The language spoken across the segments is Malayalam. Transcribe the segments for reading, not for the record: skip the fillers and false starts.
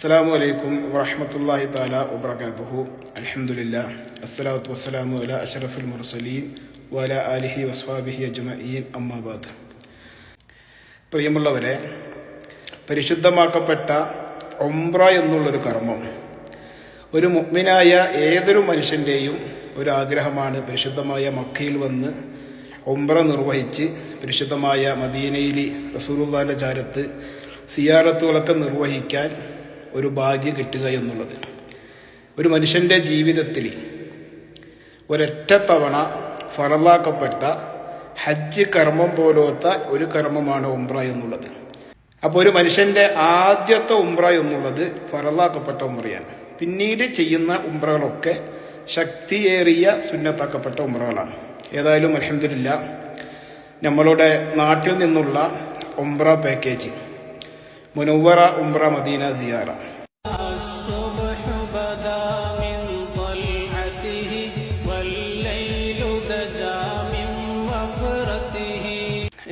അസ്സലാമു അലൈക്കും വറഹ്മത്തുള്ളാഹി തആല വബറകാതുഹു. അൽഹംദുലില്ലാഹ് അസ്സലാത്തു വസ്സലാമു അലാ അഷ്റഫിൽ മുർസലീൻ വഅലാ ആലിഹി വസ്വഹ്ബിഹി അജ്മഈൻ. അമ്മാ ബഅദ്. പ്രിയമുള്ളവരെ, പരിശുദ്ധമാക്കപ്പെട്ട ഉംറ എന്നുള്ളൊരു കർമ്മം ഒരു മുഅ്മിനായ ഏതൊരു മനുഷ്യൻ്റെയും ഒരു ആഗ്രഹമാണ്. പരിശുദ്ധമായ മക്കയിൽ വന്ന് ഉംറ നിർവഹിച്ച് പരിശുദ്ധമായ മദീനയിൽ റസൂലുള്ളാഹിൻ്റെ ചാരത്ത് സിയാറത്തുകളൊക്കെ നിർവഹിക്കാൻ ഒരു ഭാഗ്യം കിട്ടുക എന്നുള്ളത് ഒരു മനുഷ്യൻ്റെ ജീവിതത്തിൽ ഒരൊറ്റ തവണ ഫറലാക്കപ്പെട്ട ഹജ്ജ് കർമ്മം പോലത്തെ ഒരു കർമ്മമാണ് ഉംറ എന്നുള്ളത്. അപ്പോൾ ഒരു മനുഷ്യൻ്റെ ആദ്യത്തെ ഉംറ എന്നുള്ളത് ഫറലാക്കപ്പെട്ട ഉംറയാണ്. പിന്നീട് ചെയ്യുന്ന ഉംറകളൊക്കെ ശക്തിയേറിയ സുന്നത്താക്കപ്പെട്ട ഉംറകളാണ്. ഏതായാലും അൽഹംദുലില്ലാഹ് നമ്മളുടെ നാട്ടിൽ നിന്നുള്ള ഉംറ പാക്കേജ് മുനവ്വറ ഉംറ മദീന സിയാറ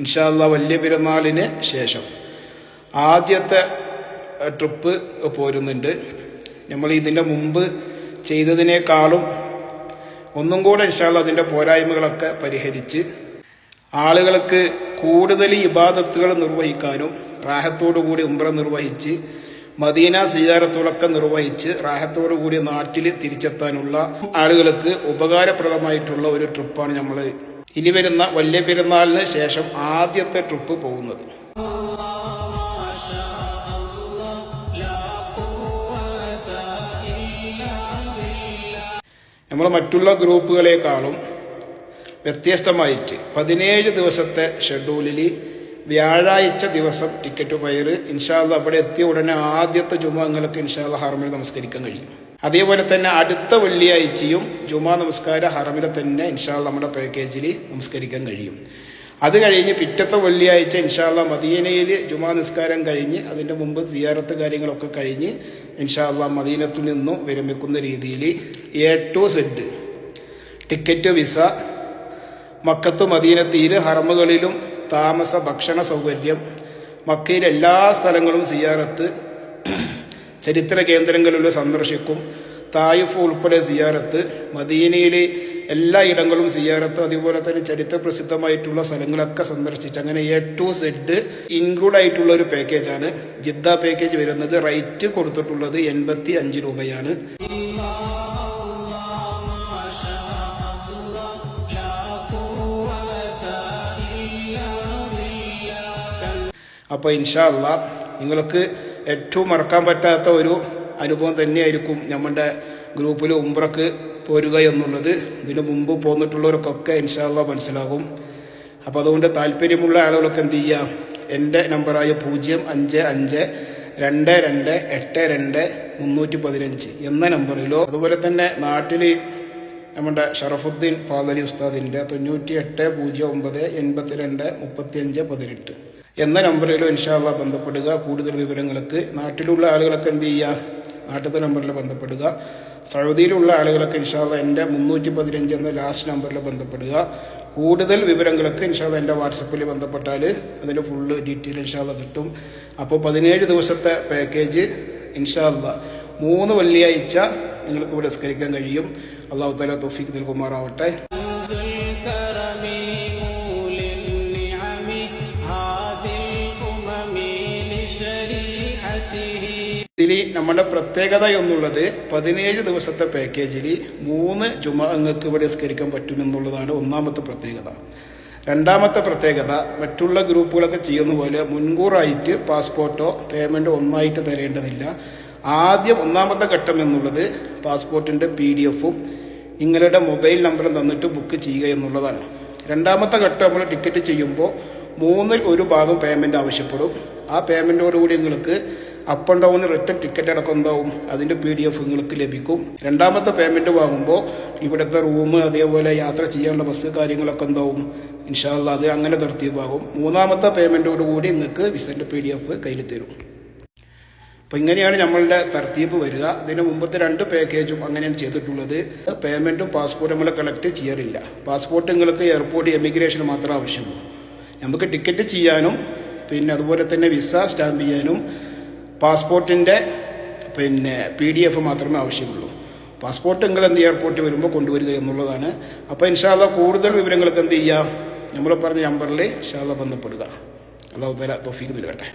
ഇൻഷാ അല്ലാഹ് വലിയ പെരുന്നാളിന് ശേഷം ആദ്യത്തെ ട്രിപ്പ് പോരുന്നുണ്ട്. നമ്മൾ ഇതിൻ്റെ മുമ്പ് ചെയ്തതിനേക്കാളും ഒന്നും കൂടെ ഇൻഷാ അല്ലാഹ് അതിൻ്റെ പോരായ്മകളൊക്കെ പരിഹരിച്ച് ആളുകൾക്ക് കൂടുതൽ ഇബാദത്തുകൾ നിർവഹിക്കാനും റാഹത്തോടുകൂടി ഉംറ നിർവഹിച്ച് മദീന സിയാറത്തുകളൊക്കെ നിർവഹിച്ച് റാഹത്തോടുകൂടി നാട്ടിൽ തിരിച്ചെത്താനുള്ള ആളുകൾക്ക് ഉപകാരപ്രദമായിട്ടുള്ള ഒരു ട്രിപ്പാണ് നമ്മൾ ഇനി വരുന്ന വലിയ പെരുന്നാളിന് ശേഷം ആദ്യത്തെ ട്രിപ്പ് പോകുന്നത്. നമ്മൾ മറ്റുള്ള ഗ്രൂപ്പുകളെക്കാളും വ്യത്യസ്തമായിട്ട് 17 ദിവസത്തെ ഷെഡ്യൂളിൽ വ്യാഴാഴ്ച ദിവസം ടിക്കറ്റ് ഫയർ ഇൻഷാ അല്ലാഹ് അവിടെ എത്തിയ ഉടനെ ആദ്യത്തെ ജുമുഅങ്ങൾക്ക് ഇൻഷാ അല്ലാഹ് ഹറമിൽ നമസ്കരിക്കാൻ കഴിയും. അതേപോലെ തന്നെ അടുത്ത വെള്ളിയാഴ്ചയും ജുമാ നമസ്കാരം ഹറമിൽ തന്നെ ഇൻഷാ അല്ലാഹ് നമ്മുടെ പാക്കേജിൽ നമസ്കരിക്കാൻ കഴിയും. അത് കഴിഞ്ഞ് പിറ്റത്തെ വെള്ളിയാഴ്ച ഇൻഷാ അല്ലാഹ് മദീനയിൽ ജുമാ നിസ്കാരം കഴിഞ്ഞ് അതിൻ്റെ മുമ്പ് സിയാറത്ത് കാര്യങ്ങളൊക്കെ കഴിഞ്ഞ് ഇൻഷാ അല്ലാഹ് മദീനത്തിൽ നിന്നും വിരമിക്കുന്ന രീതിയിൽ A to Z ticket, visa, മക്കത്ത് മദീനത്തിൽ ഹറമുകളിലും താമസ ഭക്ഷണ സൗകര്യം, മക്കയിൽ എല്ലാ സ്ഥലങ്ങളും സിയാറത്ത്, ചരിത്ര കേന്ദ്രങ്ങളിലും സന്ദർശിക്കും, തായിഫ് ഉൾപ്പെടെ സിയാറത്ത്, മദീനയിലെ എല്ലാ ഇടങ്ങളും സിയാറത്ത്, അതുപോലെ തന്നെ ചരിത്ര പ്രസിദ്ധമായിട്ടുള്ള സ്ഥലങ്ങളൊക്കെ സന്ദർശിച്ച് അങ്ങനെ A to Z ഇൻക്ലൂഡ് ആയിട്ടുള്ള ഒരു പാക്കേജാണ്. ജിദ്ദ പാക്കേജ് വരുന്നത്. റേറ്റ് കൊടുത്തിട്ടുള്ളത് 85 രൂപയാണ്. അപ്പോൾ ഇൻഷാ അല്ലാഹ് നിങ്ങൾക്ക് ഏറ്റവും മറക്കാൻ പറ്റാത്ത ഒരു അനുഭവം തന്നെയായിരിക്കും നമ്മുടെ ഗ്രൂപ്പിൽ ഉംറക്ക് പോരുക എന്നുള്ളത്. ഇതിനു മുമ്പ് പോന്നിട്ടുള്ളവർക്കൊക്കെ ഇൻഷാ അല്ലാഹ് മനസ്സിലാകും. അപ്പോൾ അതുകൊണ്ട് താല്പര്യമുള്ള ആളുകളൊക്കെ എന്ത് ചെയ്യുക, എൻ്റെ നമ്പറായ 0552828215 എന്ന നമ്പറിലോ അതുപോലെ തന്നെ നാട്ടിൽ നമ്മുടെ ഷറഫുദ്ദീൻ ഫാദലി ഉസ്താദിൻ്റെ 9809823518 എന്ന നമ്പറിലോ ഇൻഷാ അല്ലാഹ് ബന്ധപ്പെടുക. കൂടുതൽ വിവരങ്ങൾക്ക് നാട്ടിലുള്ള ആളുകളൊക്കെ എന്ത് ചെയ്യുക, നാട്ടിലത്തെ നമ്പറിൽ ബന്ധപ്പെടുക. സൗദിയിലുള്ള ആളുകളൊക്കെ ഇൻഷാ അല്ലാഹ് എൻ്റെ 315 എന്ന ലാസ്റ്റ് നമ്പറിൽ ബന്ധപ്പെടുക. കൂടുതൽ വിവരങ്ങൾക്ക് ഇൻഷാ അല്ലാഹ് എൻ്റെ വാട്സപ്പിൽ ബന്ധപ്പെട്ടാൽ അതിൻ്റെ ഫുള്ള് ഡീറ്റെയിൽ ഇൻഷാ അല്ലാഹ് കിട്ടും. അപ്പോൾ 17 ദിവസത്തെ പാക്കേജ് ഇൻഷാ അല്ലാഹ് 3 വെള്ളിയാഴ്ച നിങ്ങൾക്ക് ഇവിടെ നിസ്കരിക്കാൻ കഴിയും. അല്ലാഹു തആല തൗഫീഖ് നൽകുമാറാവട്ടെ. ഇതിൽ നമ്മുടെ പ്രത്യേകത എന്നുള്ളത് 17 ദിവസത്തെ പാക്കേജിൽ 3 ജുമുഅങ്ങൾക്ക് ഇവിടെ നിസ്കരിക്കാൻ പറ്റുമെന്നുള്ളതാണ് ഒന്നാമത്തെ പ്രത്യേകത. രണ്ടാമത്തെ പ്രത്യേകത, മറ്റുള്ള ഗ്രൂപ്പുകളൊക്കെ ചെയ്യുന്ന പോലെ മുൻകൂറായിട്ട് പാസ്പോർട്ടോ പേയ്മെൻറ്റോ ഒന്നായിട്ട് തരേണ്ടതില്ല. ആദ്യം ഒന്നാമത്തെ ഘട്ടം എന്നുള്ളത് പാസ്പോർട്ടിൻ്റെ PDF-ഉം നിങ്ങളുടെ മൊബൈൽ നമ്പറും തന്നിട്ട് ബുക്ക് ചെയ്യുക എന്നുള്ളതാണ്. രണ്ടാമത്തെ ഘട്ടം നമ്മൾ ടിക്കറ്റ് ചെയ്യുമ്പോൾ 3-ൽ 1 ഭാഗം പേയ്മെൻറ്റ് ആവശ്യപ്പെടും. ആ പേയ്മെൻറ്റോടുകൂടി നിങ്ങൾക്ക് up and down return ticket അടക്കം എന്താവും അതിൻ്റെ PDF നിങ്ങൾക്ക് ലഭിക്കും. രണ്ടാമത്തെ പേയ്മെൻറ്റ് വാങ്ങുമ്പോൾ ഇവിടുത്തെ റൂം അതേപോലെ യാത്ര ചെയ്യാനുള്ള ബസ് കാര്യങ്ങളൊക്കെ എന്താവും ഇൻഷാ അല്ലാഹ് അത് അങ്ങനെ തർത്തീബാകും. മൂന്നാമത്തെ പേയ്മെൻറ്റോടുകൂടി നിങ്ങൾക്ക് വിസൻ്റെ PDF കയ്യിൽ തരും. അപ്പോൾ ഇങ്ങനെയാണ് നമ്മളുടെ തർത്തീബ് വരിക. ഇതിന് മുമ്പത്തെ 2 പാക്കേജും അങ്ങനെയാണ് ചെയ്തിട്ടുള്ളത്. പേയ്മെൻറ്റും പാസ്പോർട്ടും നമ്മൾ കളക്ട് ചെയ്യാറില്ല. പാസ്പോർട്ട് നിങ്ങൾക്ക് എയർപോർട്ട് എമിഗ്രേഷൻ മാത്രമേ ആവശ്യമുള്ളൂ. നമുക്ക് ടിക്കറ്റ് ചെയ്യാനും പിന്നെ അതുപോലെ തന്നെ വിസ സ്റ്റാമ്പ് ചെയ്യാനും പാസ്പോർട്ടിൻ്റെ പിന്നെ PDF മാത്രമേ ആവശ്യമുള്ളൂ. പാസ്പോർട്ട് നിങ്ങൾ എന്ത് എയർപോർട്ടിൽ വരുമ്പോൾ കൊണ്ടുവരിക എന്നുള്ളതാണ്. അപ്പോൾ ഇൻഷാല്ലാ കൂടുതൽ വിവരങ്ങൾക്ക് എന്ത് ചെയ്യുക, നമ്മൾ പറഞ്ഞ നമ്പറിൽ ഇൻഷാല്ലാ ബന്ധപ്പെടുക. അല്ലാഹു തആല തൗഫീഖ് നൽകട്ടെ.